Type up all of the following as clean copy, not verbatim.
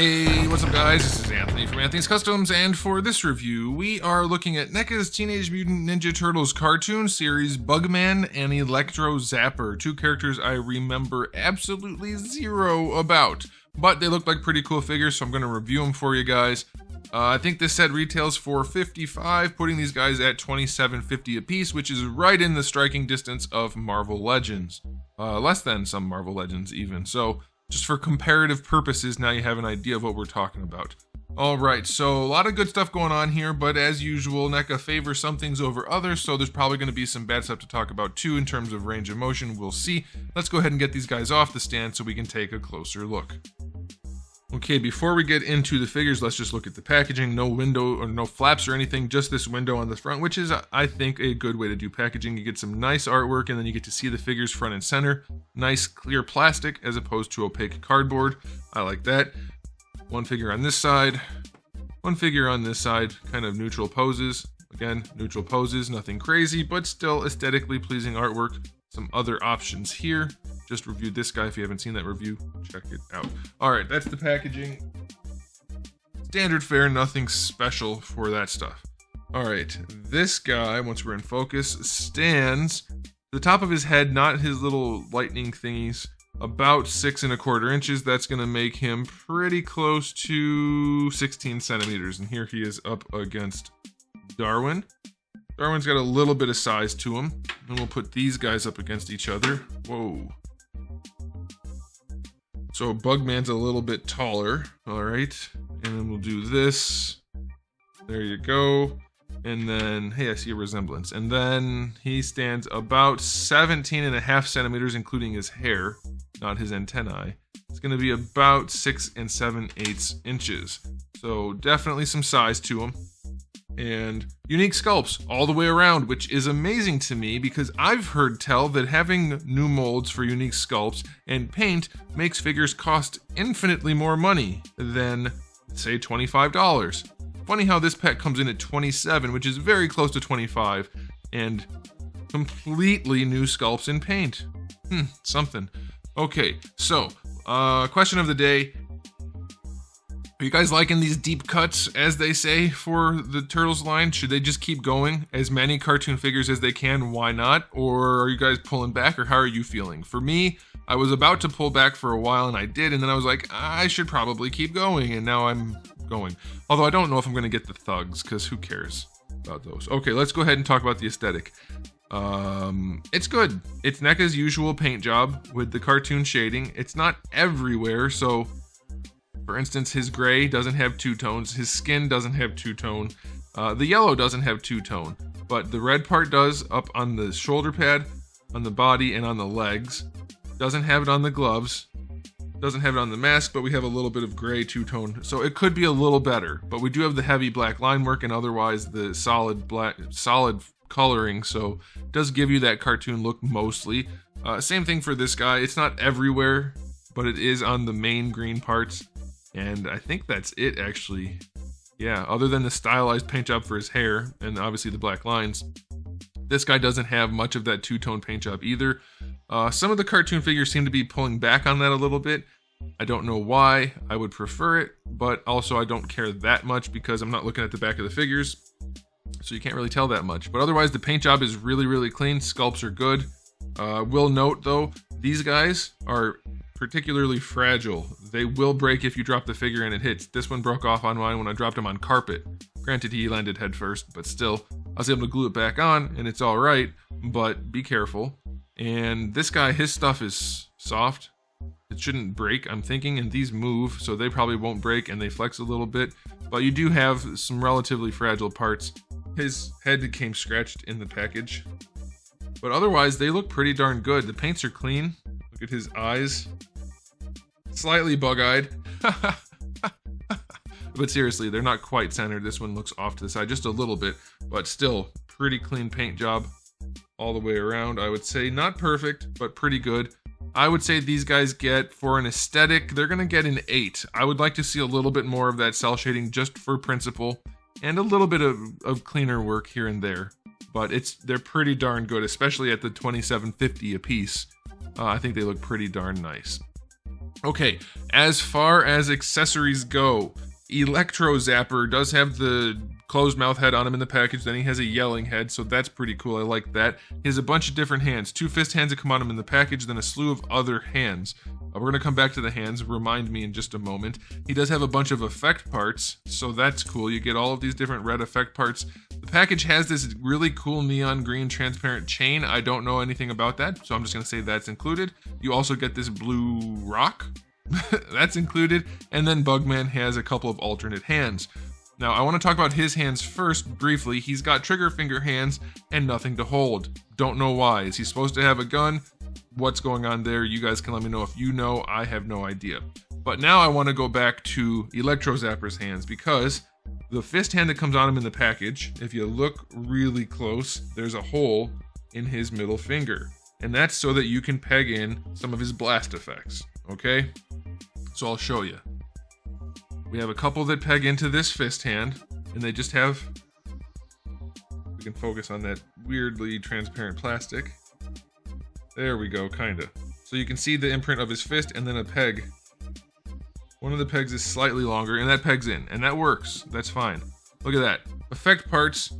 Hey, what's up guys? This is Anthony from Anthony's Customs, and for this review, we are looking at NECA's Teenage Mutant Ninja Turtles cartoon series BUGMAN and ELECTROZAPPER, two characters I remember absolutely zero about, but they look like pretty cool figures, so I'm going to review them for you guys. I think this set retails for $55, putting these guys at $27.50 a piece, which is right in the striking distance of Marvel Legends. Less than some Marvel Legends even, so just for comparative purposes, now you have an idea of what we're talking about. Alright, so a lot of good stuff going on here, but as usual, NECA favors some things over others, so there's probably going to be some bad stuff to talk about too in terms of range of motion. We'll see. Let's go ahead and get these guys off the stand so we can take a closer look. Okay, before we get into the figures, let's just look at the packaging. No window or no flaps or anything, just this window on the front, which is, I think, a good way to do packaging. You get some nice artwork, and then you get to see the figures front and center. Nice clear plastic as opposed to opaque cardboard. I like that. One figure on this side, one figure on this side, kind of neutral poses. Again, neutral poses, nothing crazy, but still aesthetically pleasing artwork. Some other options here. Just reviewed this guy. If you haven't seen that review, check it out. Alright, that's the packaging. Standard fare, nothing special for that stuff. Alright, this guy, once we're in focus, stands the top of his head, not his little lightning thingies, about 6 1/4 inches. That's going to make him pretty close to 16 centimeters. And here he is up against Darwin. Darwin's got a little bit of size to him. And we'll put these guys up against each other. Whoa. So BUGMAN's a little bit taller. Alright. And then we'll do this. There you go. And then, hey, I see a resemblance. And then he stands about 17.5 centimeters, including his hair, not his antennae. It's going to be about 6 7/8 inches. So definitely some size to him. And unique sculpts all the way around, which is amazing to me because I've heard tell that having new molds for unique sculpts and paint makes figures cost infinitely more money than, say, $25. Funny how this pack comes in at $27, which is very close to $25, and completely new sculpts in paint. Something. Okay, so, question of the day. Are you guys liking these deep cuts, as they say, for the Turtles line? Should they just keep going? As many cartoon figures as they can, why not? Or are you guys pulling back, or how are you feeling? For me, I was about to pull back for a while, and I did, and then I was like, I should probably keep going, and now I'm going. Although I don't know if I'm going to get the thugs, because who cares about those? Okay, let's go ahead and talk about the aesthetic. It's good. It's NECA's usual paint job with the cartoon shading. It's not everywhere, so for instance, his gray doesn't have two-tones, his skin doesn't have two-tone, the yellow doesn't have two-tone, but the red part does up on the shoulder pad, on the body, and on the legs. Doesn't have it on the gloves, doesn't have it on the mask, but we have a little bit of gray two-tone, so it could be a little better, but we do have the heavy black line work and otherwise the solid coloring, so it does give you that cartoon look mostly. Same thing for this guy. It's not everywhere, but it is on the main green parts. And I think that's it, actually. Yeah, other than the stylized paint job for his hair, and obviously the black lines, this guy doesn't have much of that two-tone paint job either. Some of the cartoon figures seem to be pulling back on that a little bit. I don't know why. I would prefer it, but also I don't care that much because I'm not looking at the back of the figures, so you can't really tell that much. But otherwise, the paint job is really, really clean. Sculpts are good. Will note, though, these guys are particularly fragile. They will break if you drop the figure and it hits. This one broke off on mine when I dropped him on carpet. Granted, he landed head first, but still, I was able to glue it back on and it's all right, but be careful. And this guy, his stuff is soft. It shouldn't break, I'm thinking, and these move, so they probably won't break and they flex a little bit, but you do have some relatively fragile parts. His head came scratched in the package, but otherwise they look pretty darn good. The paints are clean. Look at his eyes. Slightly bug-eyed. But seriously, they're not quite centered. This one looks off to the side just a little bit, but still pretty clean paint job all the way around. I would say not perfect, but pretty good. I would say these guys get, for an aesthetic, they're going to get an 8. I would like to see a little bit more of that cell shading just for principle, and a little bit of cleaner work here and there. But they're pretty darn good, especially at the $27.50 a piece. I think they look pretty darn nice. Okay, as far as accessories go, ELECTROZAPPER does have the closed mouth head on him in the package, then he has a yelling head, so that's pretty cool, I like that. He has a bunch of different hands, 2 fist hands that come on him in the package, then a slew of other hands. We're going to come back to the hands, remind me in just a moment. He does have a bunch of effect parts, so that's cool, you get all of these different red effect parts. The package has this really cool neon green transparent chain, I don't know anything about that, so I'm just going to say that's included. You also get this blue rock. That's included, and then BUGMAN has a couple of alternate hands. Now, I want to talk about his hands first, briefly. He's got trigger finger hands and nothing to hold. Don't know why. Is he supposed to have a gun? What's going on there? You guys can let me know if you know. I have no idea. But now I want to go back to ELECTROZAPPER's hands, because the fist hand that comes on him in the package, if you look really close, there's a hole in his middle finger. And that's so that you can peg in some of his blast effects, okay? So I'll show you. We have a couple that peg into this fist hand, and they just have, we can focus on that weirdly transparent plastic. There we go, kinda. So you can see the imprint of his fist and then a peg. One of the pegs is slightly longer, and that pegs in, and that works, that's fine. Look at that, effect parts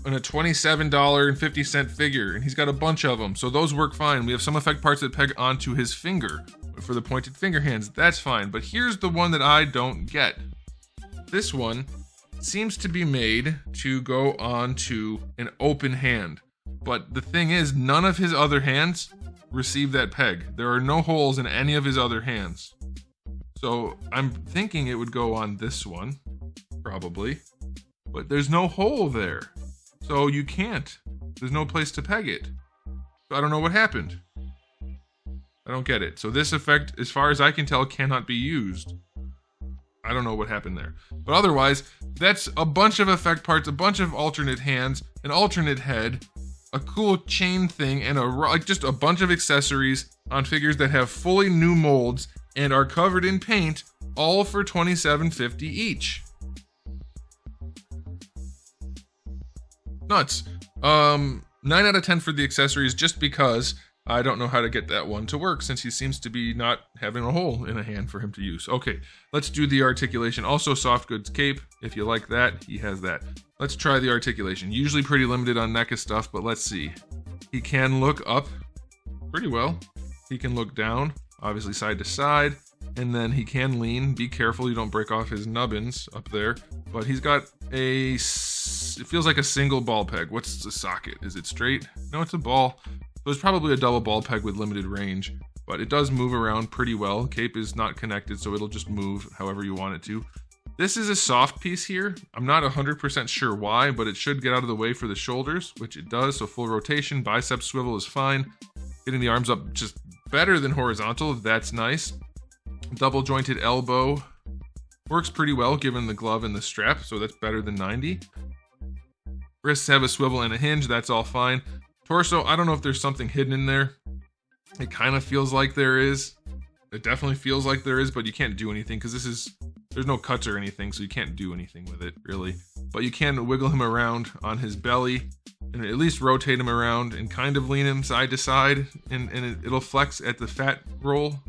on a $27.50 figure, and he's got a bunch of them, so those work fine. We have some effect parts that peg onto his finger for the pointed finger hands, that's fine. But here's the one that I don't get. This one seems to be made to go onto an open hand, but the thing is, none of his other hands receive that peg. There are no holes in any of his other hands. So I'm thinking it would go on this one, probably, but there's no hole there. So you can't. There's no place to peg it. So I don't know what happened. I don't get it. So this effect, as far as I can tell, cannot be used. I don't know what happened there. But otherwise, that's a bunch of effect parts, a bunch of alternate hands, an alternate head, a cool chain thing, and just a bunch of accessories on figures that have fully new molds and are covered in paint, all for $27.50 each. Nuts. 9 out of 10 for the accessories, just because I don't know how to get that one to work, since he seems to be not having a hole in a hand for him to use. Okay, let's do the articulation. Also, soft goods cape. If you like that, he has that. Let's try the articulation. Usually pretty limited on NECA stuff, but let's see. He can look up pretty well. He can look down, obviously side to side, and then he can lean. Be careful you don't break off his nubbins up there. But he's got it feels like a single ball peg. What's the socket? Is it straight? No, it's a ball. So it's probably a double ball peg with limited range, but it does move around pretty well. Cape is not connected, so it'll just move however you want it to. This is a soft piece here. I'm not 100% sure why, but it should get out of the way for the shoulders, which it does, so full rotation. Bicep swivel is fine. Getting the arms up just better than horizontal, that's nice. Double jointed elbow works pretty well given the glove and the strap, so that's better than 90. Wrists have a swivel and a hinge, that's all fine. Torso, I don't know if there's something hidden in there. It kind of feels like there is. It definitely feels like there is, but you can't do anything because there's no cuts or anything, so you can't do anything with it, really. But you can wiggle him around on his belly and at least rotate him around and kind of lean him side to side, and it'll flex at the fat roll,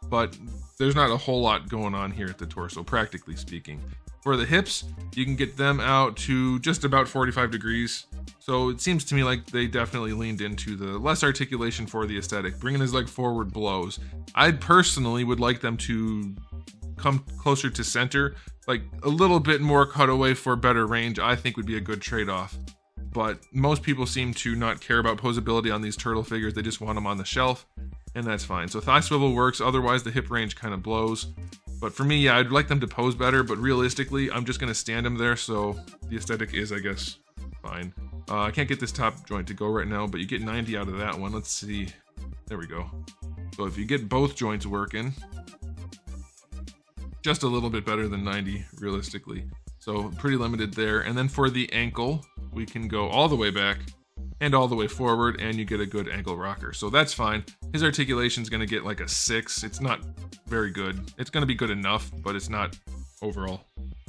but there's not a whole lot going on here at the torso, practically speaking. For the hips, you can get them out to just about 45 degrees. So it seems to me like they definitely leaned into the less articulation for the aesthetic. Bringing his leg forward blows. I personally would like them to come closer to center. Like a little bit more cutaway for better range, I think would be a good trade-off. But most people seem to not care about posability on these turtle figures. They just want them on the shelf, and that's fine. So thigh swivel works. Otherwise, the hip range kind of blows. But for me, yeah, I'd like them to pose better, but realistically, I'm just going to stand them there, so the aesthetic is, I guess, fine. I can't get this top joint to go right now, but you get 90 out of that one. Let's see. There we go. So if you get both joints working, just a little bit better than 90, realistically. So pretty limited there. And then for the ankle, we can go all the way back and all the way forward, and you get a good ankle rocker. So that's fine. His articulation is going to get like a 6. It's not very good. It's going to be good enough, but it's not overall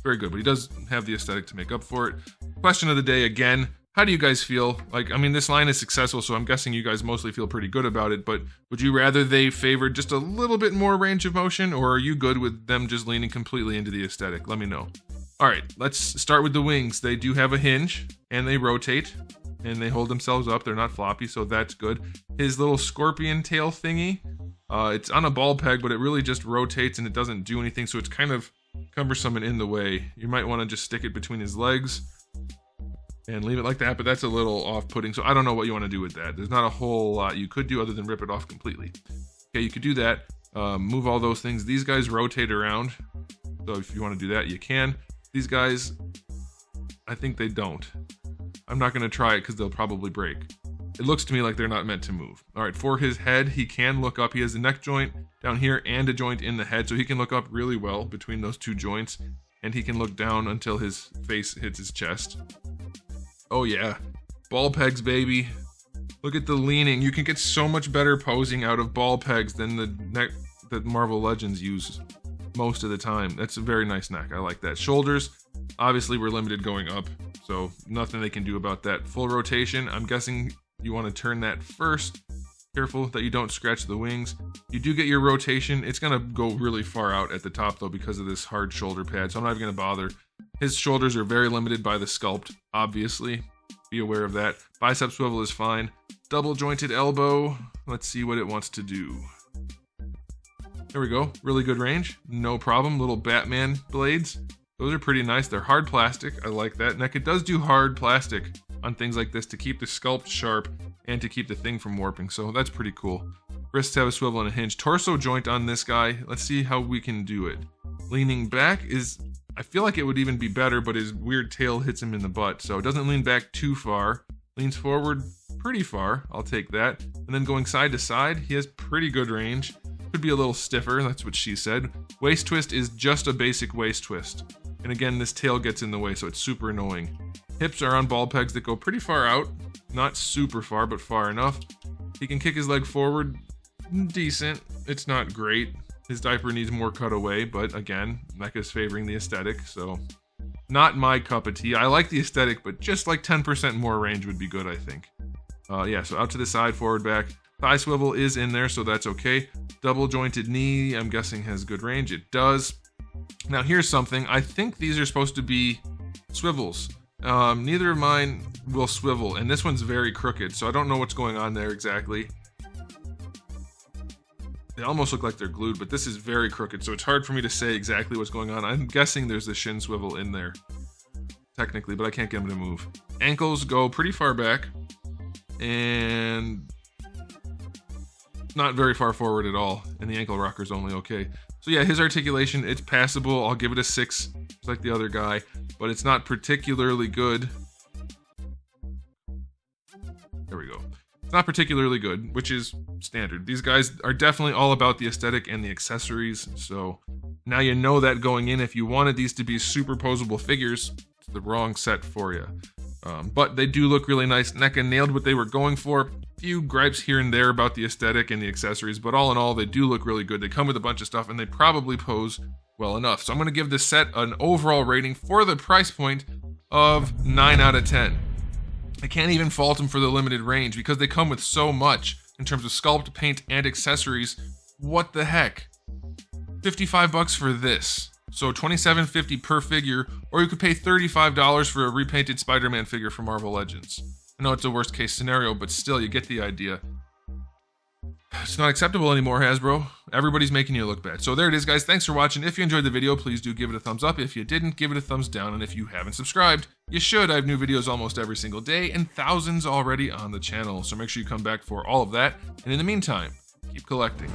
very good. But he does have the aesthetic to make up for it. Question of the day again, How do you guys feel? Like, I mean, this line is successful, so I'm guessing you guys mostly feel pretty good about it, but would you rather they favored just a little bit more range of motion, or are you good with them just leaning completely into the aesthetic? Let me know. All right, let's start with the wings. They do have a hinge, and they rotate, and they hold themselves up. They're not floppy, so that's good. His little scorpion tail thingy, it's on a ball peg, but it really just rotates, and it doesn't do anything, so it's kind of cumbersome and in the way. You might want to just stick it between his legs and leave it like that, but that's a little off-putting, so I don't know what you want to do with that. There's not a whole lot you could do other than rip it off completely. Okay, you could do that. Move all those things. These guys rotate around, so if you want to do that, you can. These guys, I think they don't. I'm not going to try it because they'll probably break. It looks to me like they're not meant to move. All right, for his head, he can look up. He has a neck joint down here and a joint in the head, so he can look up really well between those two joints, and he can look down until his face hits his chest. Oh yeah, ball pegs, baby. Look at the leaning. You can get so much better posing out of ball pegs than the neck that Marvel Legends use most of the time. That's a very nice neck. I like that. Shoulders, obviously we're limited going up, so nothing they can do about that. Full rotation, I'm guessing you want to turn that first. Careful that you don't scratch the wings. You do get your rotation. It's going to go really far out at the top though because of this hard shoulder pad, so I'm not even going to bother. His shoulders are very limited by the sculpt, obviously. Be aware of that. Bicep swivel is fine. Double jointed elbow. Let's see what it wants to do. There we go. Really good range. No problem. Little Batman blades. Those are pretty nice. They're hard plastic. I like that. NECA does do hard plastic on things like this to keep the sculpt sharp and to keep the thing from warping, so that's pretty cool. Wrists have a swivel and a hinge. Torso joint on this guy. Let's see how we can do it. Leaning back is... I feel like it would even be better, but his weird tail hits him in the butt, so it doesn't lean back too far. Leans forward pretty far. I'll take that. And then going side to side, he has pretty good range. Could be a little stiffer, that's what she said. Waist twist is just a basic waist twist. And again, this tail gets in the way, so it's super annoying. Hips are on ball pegs that go pretty far out. Not super far, but far enough. He can kick his leg forward. Decent. It's not great. His diaper needs more cutaway, but again, NECA's favoring the aesthetic, so not my cup of tea. I like the aesthetic, but just like 10% more range would be good, I think. Yeah, so out to the side, forward, back. Thigh swivel is in there, so that's okay. Double jointed knee, I'm guessing has good range. It does. Now here's something. I think these are supposed to be swivels. Neither of mine will swivel, and this one's very crooked, so I don't know what's going on there exactly. They almost look like they're glued, but this is very crooked, so it's hard for me to say exactly what's going on. I'm guessing there's the shin swivel in there, technically, but I can't get them to move. Ankles go pretty far back, and not very far forward at all, and the ankle rocker's only okay. So yeah, his articulation, it's passable. I'll give it a 6, just like the other guy, but it's not particularly good. There we go. It's not particularly good, which is standard. These guys are definitely all about the aesthetic and the accessories, so now you know that going in. If you wanted these to be superposable figures, it's the wrong set for you. But they do look really nice. NECA nailed what they were going for. Few gripes here and there about the aesthetic and the accessories, but all in all, they do look really good. They come with a bunch of stuff, and they probably pose well enough. So I'm going to give this set an overall rating for the price point of 9 out of 10. I can't even fault them for the limited range because they come with so much in terms of sculpt, paint, and accessories. What the heck? $55 for this. So $27.50 per figure, or you could pay $35 for a repainted Spider-Man figure from Marvel Legends. I know it's a worst case scenario, but still, you get the idea. It's not acceptable anymore, Hasbro. Everybody's making you look bad. So there it is, guys. Thanks for watching. If you enjoyed the video, please do give it a thumbs up. If you didn't, give it a thumbs down. And if you haven't subscribed, you should. I have new videos almost every single day and thousands already on the channel. So make sure you come back for all of that. And in the meantime, keep collecting.